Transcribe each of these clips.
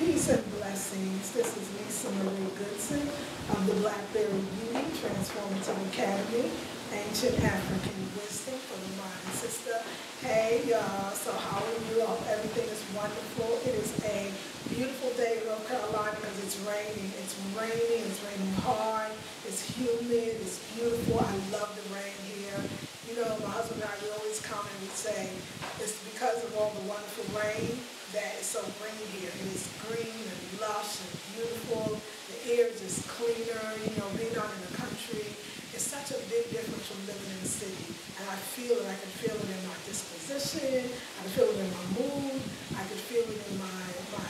Peace and blessings. This is Lisa Marie Goodson of the Blackberry Yoni Transformative Academy, Ancient African Wisdom for the Mind. Sister, hey y'all, so how are you? I hope everything is wonderful. It is a beautiful day in North Carolina because it's raining. It's raining hard, it's humid, it's beautiful. I love the rain here. You know, my husband and I, we always comment and we say, it's because of all the wonderful rain that is so green here. It is green and lush and beautiful. The air is just cleaner. You know, being out in the country is such a big difference from living in the city. And I feel it. I can feel it in my disposition. I can feel it in my mood. I can feel it in my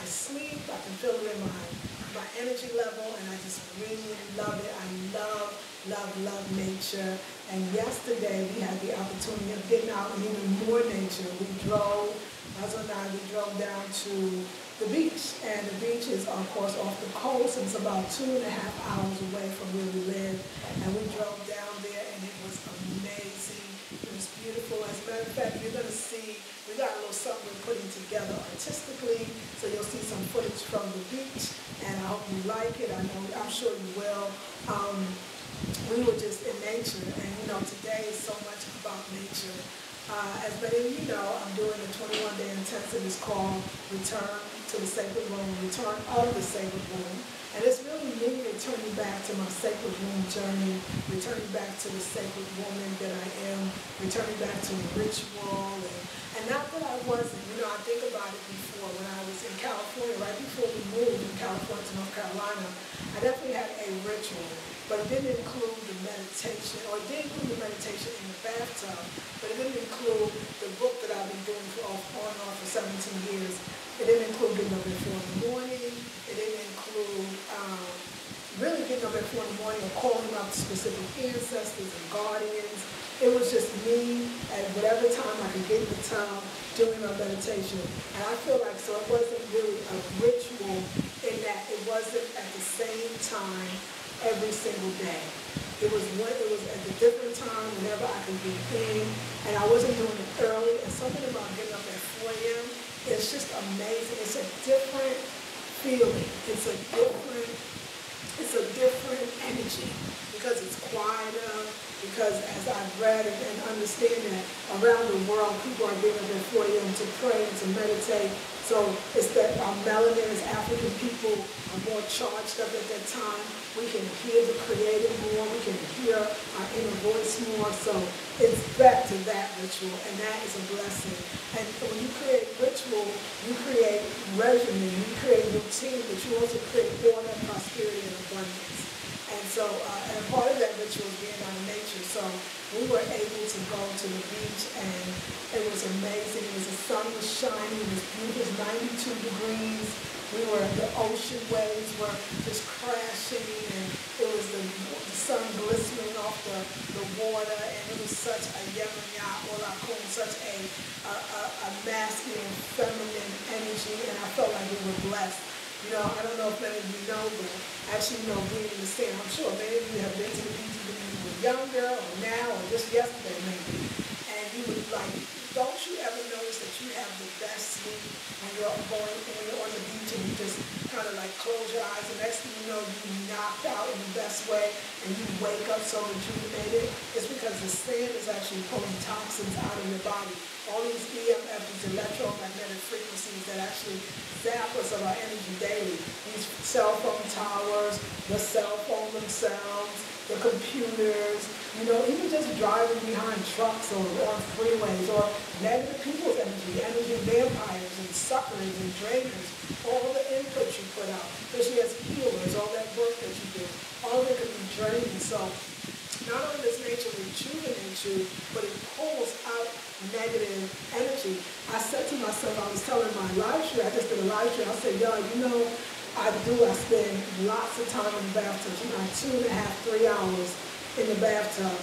sleep. I can feel it in my energy level. And I just really love it. I love nature. And yesterday we had the opportunity of getting out in even more nature. My husband and I, we drove down to the beach, and the beach is, of course, off the coast, and it's about 2.5 hours away from where we live, and we drove down there, and it was amazing. It was beautiful. As a matter of fact, you're going to see, we got a little something we're putting together artistically, so you'll see some footage from the beach, and I hope you like it. I'm sure you will. We were just in nature, and you know, today is so much about nature. As many of you know, I'm doing a 21-day intensive. It's called Return to the Sacred Womb, Return of the Sacred Womb. And it's really me returning back to my sacred womb journey, returning back to the sacred woman that I am, returning back to ritual. And not that I wasn't, you know, I think about it before when I was in California, right before we moved from California to North Carolina, I definitely had a ritual. But it didn't include the meditation, or it did include the meditation in the bathtub, but it didn't include the book that I've been doing on and off for 17 years. It didn't include getting up at 4 in the morning. It didn't include really getting up at 4 in the morning or calling out specific ancestors and guardians. It was just me at whatever time I could get in the tub doing my meditation. And I feel like, so it wasn't really a ritual in that it wasn't at the same time every single day. It was at a different time whenever I could get in, and I wasn't doing it early. And something about getting up at 4 a.m. it's just amazing. It's a different feeling. It's a different energy because it's quieter. Because as I've read and understand that around the world, people are getting up at 4 a.m. to pray and to meditate. So it's that our melanin as African people are more charged up at that time. We can hear the Creator more. We can hear our inner voice more. So it's back to that ritual, and that is a blessing. And when you create ritual, you create regimen, you create routine, but you also create order, prosperity, and abundance. And so, and part of that ritual is being out in nature. So we were able to go to the beach, and it was amazing. The sun was shining. It was beautiful. It was 92 degrees. The ocean waves were just crashing, and it was the sun glistening off the water, and it was such a yemaya, such a masculine, feminine energy, and I felt like we were blessed. You know, I don't know if many of you know, but actually, you know, being in the state, I'm sure many of you have been to the beach when you were younger or now or just yesterday maybe. And you would like, don't you ever notice that you have the best sleep when you're on the beach and you just kind of like close your eyes and next thing you know, you knocked out in the best way and you wake up so rejuvenated? It's because the sand is actually pulling toxins out of your body. All these EMF, these electromagnetic frequencies that actually zap us of our energy daily. These cell phone towers, the cell phone themselves, the computers, you know, even just driving behind trucks or on freeways, or negative people's energy vampires and suckers and drainers, all the input you put out, especially as healers, all that work that you do, all of it can be draining. So not only does nature rejuvenate you, but it pulls out negative energy. I said to myself, I was telling my live stream, I just did a live stream, I said, y'all, you know, I spend lots of time in the bathtub, like 2.5, 3 hours in the bathtub.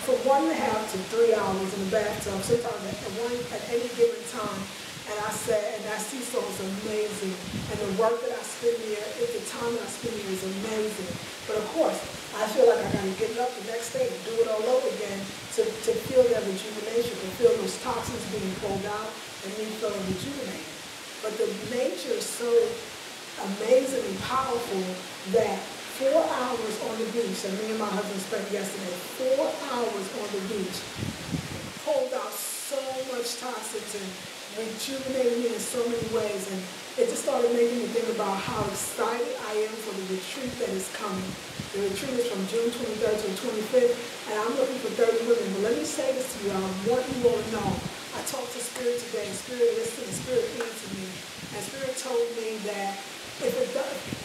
From 1.5 to 3 hours in the bathtub, sometimes at any given time. And I said, and that sea salt is amazing. And the work that I spend here, the time that I spend here is amazing. But of course, I feel like I got to get up the next day and do it all over again to feel that rejuvenation, to feel those toxins being pulled out and me feeling rejuvenated. But the nature is so amazingly powerful that 4 hours on the beach, and me and my husband spent yesterday, 4 hours on the beach, pulled out so much toxins and rejuvenated me in so many ways. And it just started making me think about how excited I am for the retreat that is coming. The retreat is from June 23rd to the 25th, and I'm looking for 30 women. But let me say this to you, I want you all to know. I talked to Spirit today, and Spirit listened, and Spirit answered me. And Spirit told me that if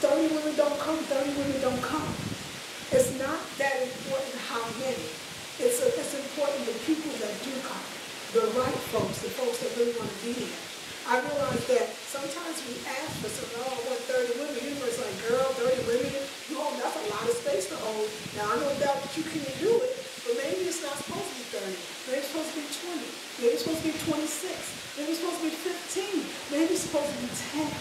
30 women don't come, 30 women don't come. It's not that important how many. It's important the people that do come. The right folks, the folks that really want to be there. I realize that sometimes we ask for something, oh, I want 30 women. It's like, girl, 30 women, that's a lot of space to hold. Now, I know that you can't do it, but maybe it's not supposed to be 30. Maybe it's supposed to be 20. Maybe it's supposed to be 26. Maybe it's supposed to be 15. Maybe it's supposed to be 10.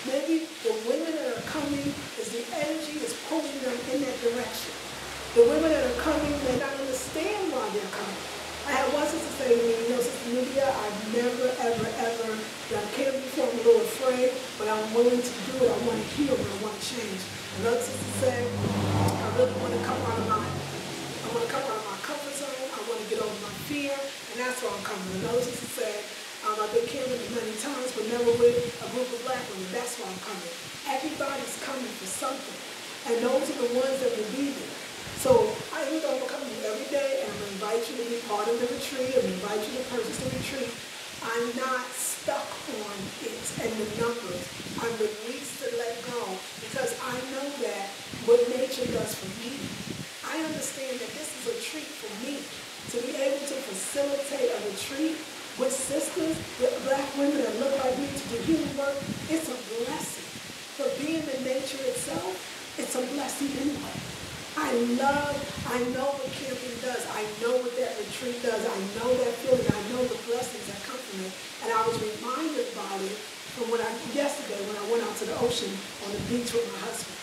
Maybe the women that are coming is the energy is pulling them in that direction. The women that are coming may not understand why they're coming. I had one sister say to me, Sister Nubia, I've never, ever, ever done cancer before. I'm a little afraid, but I'm willing to do it. I want to heal and I want to change. Another sister said, I really want to come out of my comfort zone. I want to get over my fear, and that's why I'm coming. Another sister said, I've been camping many times, but never with a group of black women. That's why I'm coming. Everybody's coming for something, and those are the ones that will be there. So I'm going to come to you every day, and I'm going to invite you to be part of the retreat, and invite you to purchase the retreat. I'm not stuck on it and the numbers. I'm released to let go, because I know that what nature does for me, I understand that this is a treat for me. To be able to facilitate a retreat with sisters, with black women that look like me to do healing work, it's a blessing. But being in nature itself, it's a blessing anyway. I know what camping does. I know what that retreat does. I know that feeling. I know the blessings that come from it. And I was reminded about it from yesterday when I went out to the ocean on the beach with my husband.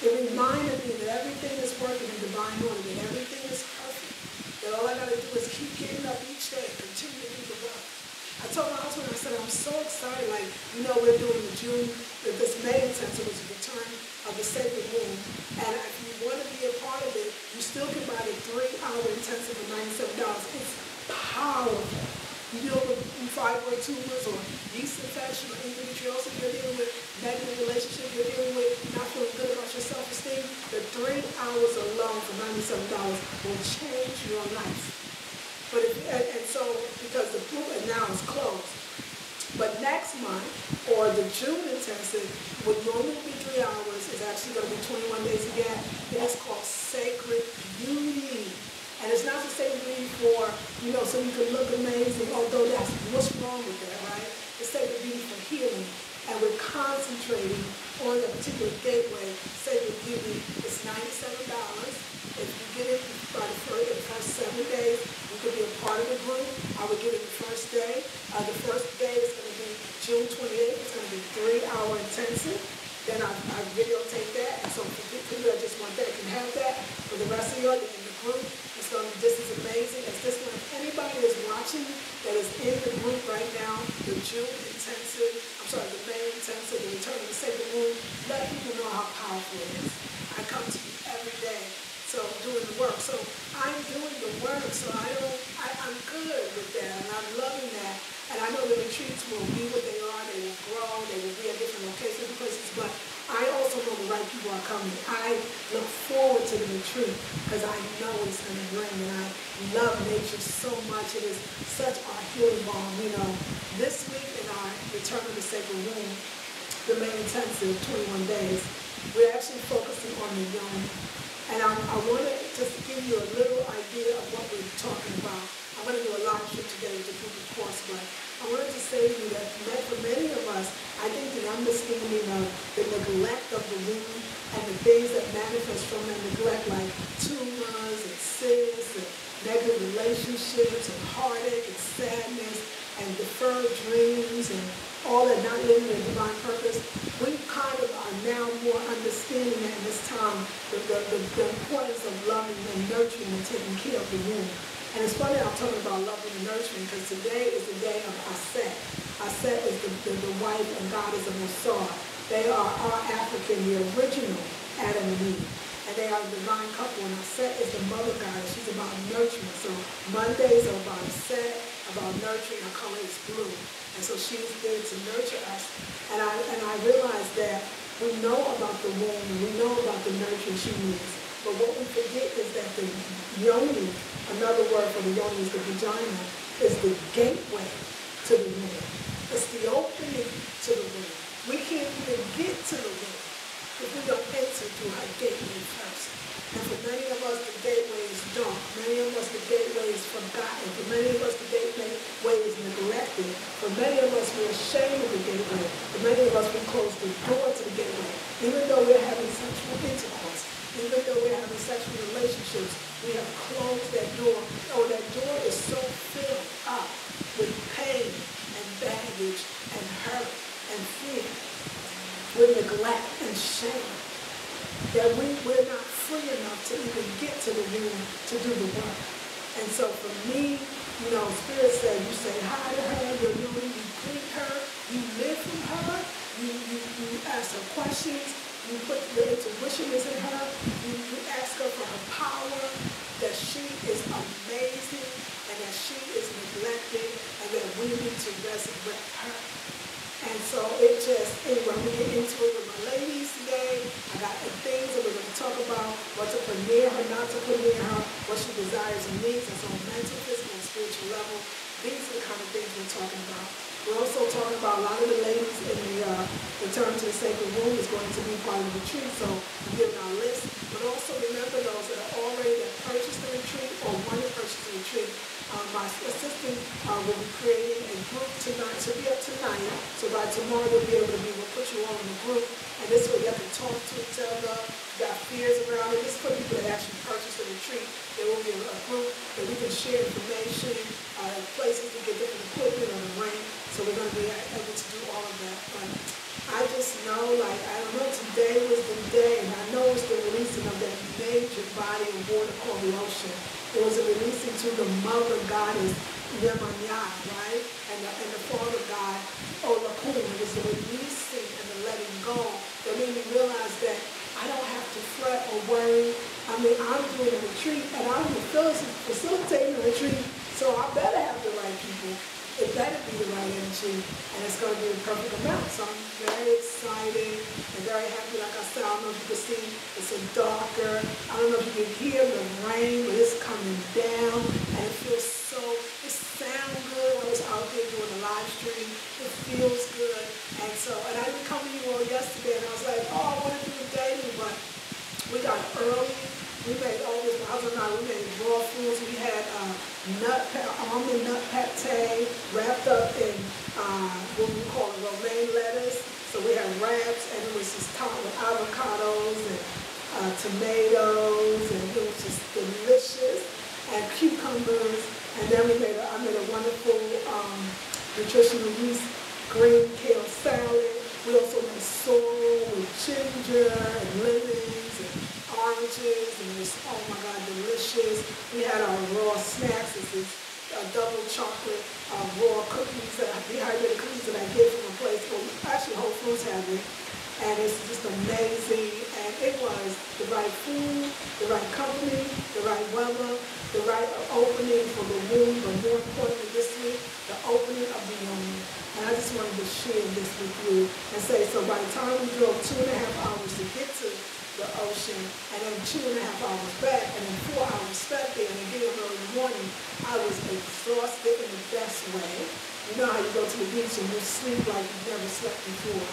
It reminded me that everything is working in divine order, that everything is perfect. That all I got to do is keep getting up each day and continue to do the work. I told my husband, I said, I'm so excited. We're doing this May intensive, which is the return of the sacred womb. And if you want to be a part of it, you still can buy the 3-hour intensive for $97. It's powerful. You deal with fibroid tumors or yeast infection or endometriosis, you're dealing with negative relationships, you're dealing with not feeling good about your self-esteem. The 3 hours alone for $97 will change your life. But because the group now is closed. But next month, or the June intensive, would normally be 3 hours, is actually going to be 21 days again. It's called Sacred Beauty. And it's not the sacred beauty for, so you can look amazing, although that's what's wrong with that, right? It's sacred beauty for healing. And we're concentrating on the particular gateway. Sacred beauty is $97. If you get it by the first 7 days, you could be a part of the group. I would get it the first day. The first day is going to be June 28th. It's going to be 3-hour intensive. Then I videotape that. And so for people that just want that, can have that. For the rest of y'all, in the group, this is amazing. It's this one. If anybody is watching that is in the group right now, the June intensive, the May intensive, the return of the sacred womb, let people know how powerful it is. I come to you every day. So doing the work. So I'm doing the work. So I'm good with that. And I'm loving that. And I know the retreats will be what they are. They will grow. They will be at different locations and places. But I also know the right people are coming. I look forward to the retreat because I know what it's going to bring. And I love nature so much. It is such our healing balm. This week in our Return of the Sacred Womb, the May intensive, 21 days, we're actually focusing on the Yoni. And I want to just give you a little idea of what we're talking about. I'm going to do a live show today with the group, of course, but I wanted to say to you that for many of us, I think the understanding of the neglect of the womb and the things that manifest from that neglect, like tumors and cysts and negative relationships and heartache and sadness and deferred dreams and all that not living in divine purpose, we kind of are now more understanding that in this time the importance of loving and nurturing and taking care of the womb. And it's funny I'm talking about loving and nurturing because today is the day of Aset. Aset is the wife and goddess of Osar. They are African, the original Adam and Eve. And they are a divine couple. And Set is the mother goddess. She's about nurturing. So Mondays are about Set, about nurturing. Her color is blue. And so she's there to nurture us. And I realized that we know about the womb. We know about the nurturing she needs. But what we forget is that the Yoni, another word for the Yoni is the vagina, is the gateway to the womb. It's the opening to the womb. We can't even get to the womb if we don't enter through her gateway first. And for many of us, the gateway is dark. Many of us, the gateway is forgotten. For many of us, the gateway is neglected. For many of us, we're ashamed of the gateway. For many of us, we close the door to the gateway. Even though we're having sexual intercourse, even though we're having sexual relationships, we have closed that door. Oh, that door is so filled up with pain and baggage and hurt and fear, with neglect and shame, that we're not free enough to even get to the womb to do the work. And so for me, Spirit said, you say hi to her, you greet her, you live from her, you ask her questions, you put your intuition is in her, you ask her for her power, that she is amazing, and that she is neglected, and that we need to resurrect her. And so when we get into it with my ladies today, I got things that we're going to talk about, what to put near her, not to put near her, what she desires and needs, and so on mental, physical, and spiritual level. These are the kind of things we're talking about. We're also talking about a lot of the ladies in the Return to the Sacred Womb is going to be part of the retreat, so I'm giving our list. But also remember those that are already that purchased the retreat or want to purchase the retreat. My assistant will be creating a group tonight, to be up tonight, so by tomorrow we'll put you all in a group, and this way you can talk to each other, you got fears around it. This is for people that actually purchase the retreat. There will be a group that we can share information, places to get different equipment on the ring, so we're going to be able to do all of that. But I just know, today was the day, and I know it's the releasing of that major body of water called the ocean. It was a releasing to the mother goddess, Yoni, right? And the father god, Olakun. It was the releasing and the letting go that made me realize that I don't have to fret or worry. I mean, I'm doing a retreat, and I'm facilitating a retreat, so I better have the right people. It better be the right energy, and it's going to be the perfect amount. So I'm very excited and very happy. Like I said, I don't know if you can see, it's a darker. I don't know if you can hear the rain, but it's coming down, and it feels it sounds good. I was out there doing a live stream. It feels good. And I didn't come to you all yesterday, and I was like, oh, I want to do it daily, but we got early. We made all this, we made raw foods. We had almond nut pate wrapped up in what we call romaine lettuce. So we had wraps, and it was just topped with avocados and tomatoes, and it was just delicious, and cucumbers. And then I made a wonderful nutritional yeast green kale salad. We also made sorrel with ginger and lemons and oranges, and it was, oh my God, delicious. We had our raw snacks. This is double chocolate raw cookies, dehydrated cookies that I get from a place called, actually Whole Foods have it. And it's just amazing. And it was the right food, the right company, the right weather, the right opening for the womb, but more importantly this week, the opening of the Yoni. And I just wanted to share this with you and say, so by the time we drove 2.5 hours to get to the ocean, and then 2.5 hours back, and then 4 hours back there, and then get up early in the morning, I was exhausted in the best way. You know how you go to the beach and you sleep like you've never slept before.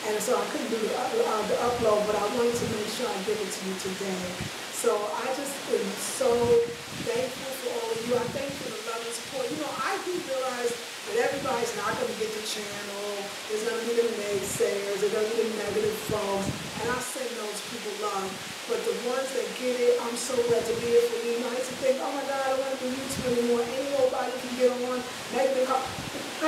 And so I couldn't do the upload, but I wanted to make sure I give it to you today. So I just am so thankful for all of you. I thank you for the love and support. I do realize that everybody's not going to get the channel. There's going to be the naysayers. There's going to be the negative folks. And I send those people love. But the ones that get it, I'm so glad to be here for you. I used to think, oh my God, I don't want to do YouTube anymore. Any nobody can get on. I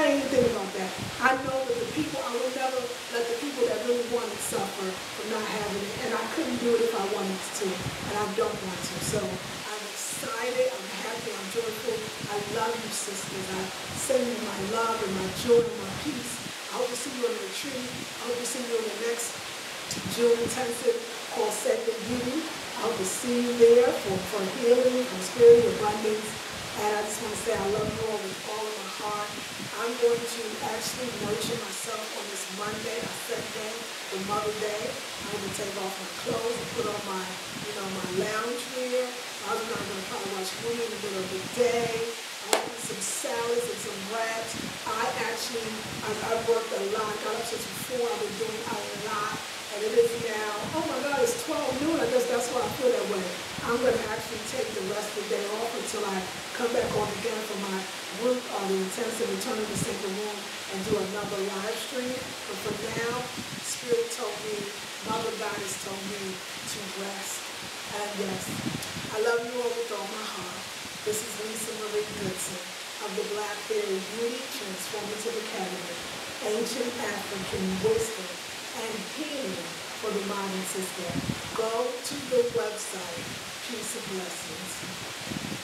ain't even thinking about that. I know that the people, I would never let the people that really want it suffer from not having it. And I couldn't do it if I wanted to. And I don't want to. So I'm excited. I'm happy. I'm joyful. I love you, sisters. I send you my love and my joy and my peace. I hope hope to see you on the retreat. I hope to see you in the next June intensive called Sacred Beauty. I hope to see you there for healing, prosperity, abundance. And I just want to say I love you all with all of my heart. I'm going to actually nurture myself on this Monday, our second day, the Mother Day. I'm going to take off my clothes and put on my, my lounge wear. My husband and I are going to probably watch a movie in the middle of the day. I'm going to eat some salads and some wraps. I've worked a lot. I got up since before. I've been doing a lot. And it is now, oh my God, it's 12 noon. I guess that's why I feel that way. I'm going to actually take the rest of the day off until I come back on again for my group on the intensive return to the sacred womb and do another live stream. But for now, Spirit told me, Mother Goddess told me to rest. And yes, I love you all with all my heart. This is Lisa Marie Goodson of the Black Fairy Beauty Transformative Academy, Ancient African Wisdom and Healing for the Modern Sister. Go to the website. Peace and blessings.